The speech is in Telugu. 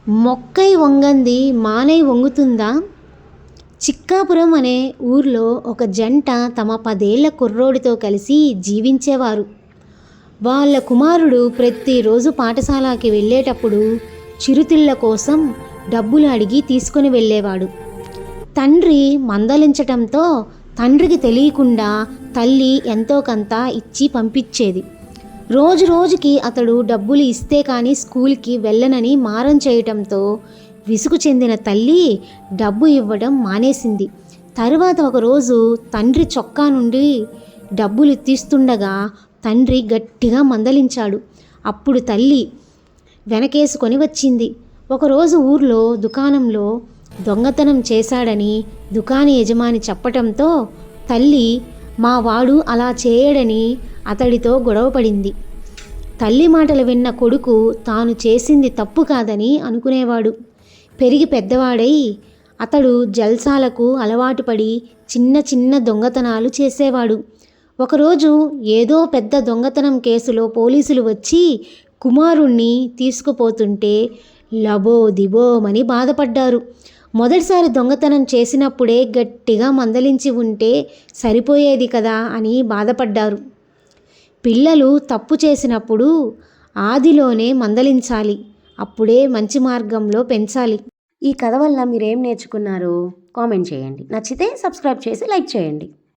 మొక్కై వంగంది మానై వంగుతుందా? చిక్కాపురం అనే ఊర్లో ఒక జంట తమ 10 ఏళ్ల కుర్రోడితో కలిసి జీవించేవారు. వాళ్ళ కుమారుడు ప్రతిరోజు పాఠశాలకి వెళ్ళేటప్పుడు చిరుతిళ్ళ కోసం డబ్బులు అడిగి తీసుకొని వెళ్ళేవాడు. తండ్రి మందలించటంతో తండ్రికి తెలియకుండా తల్లి ఎంతో కొంత ఇచ్చి పంపించేది. రోజు రోజుకి అతడు డబ్బులు ఇస్తే కానీ స్కూల్కి వెళ్ళనని మారం చేయటంతో విసుగు చెందిన తల్లి డబ్బు ఇవ్వడం మానేసింది. తరువాత ఒకరోజు తండ్రి చొక్కా నుండి డబ్బులు తీస్తుండగా తండ్రి గట్టిగా మందలించాడు. అప్పుడు తల్లి వెనకేసుకొని వచ్చింది. ఒకరోజు ఊర్లో దుకాణంలో దొంగతనం చేశాడని దుకాణ యజమాని చెప్పటంతో తల్లి మా వాడు అలా చేయడని అతడితో గొడవపడింది. తల్లి మాటలు విన్న కొడుకు తాను చేసింది తప్పు కాదని అనుకునేవాడు. పెరిగి పెద్దవాడై అతడు జల్సాలకు అలవాటు పడి చిన్న చిన్న దొంగతనాలు చేసేవాడు. ఒకరోజు ఏదో పెద్ద దొంగతనం కేసులో పోలీసులు వచ్చి కుమారుణ్ణి తీసుకుపోతుంటే లబో దిబోమని బాధపడ్డారు. మొదటిసారి దొంగతనం చేసినప్పుడే గట్టిగా మందలించి ఉంటే సరిపోయేది కదా అని బాధపడ్డారు. పిల్లలు తప్పు చేసినప్పుడు ఆదిలోనే మందలించాలి, అప్పుడే మంచి మార్గంలో పెంచాలి. ఈ కథ వల్ల మీరేం నేర్చుకున్నారో కామెంట్ చేయండి. నచ్చితే సబ్స్క్రైబ్ చేసి లైక్ చేయండి.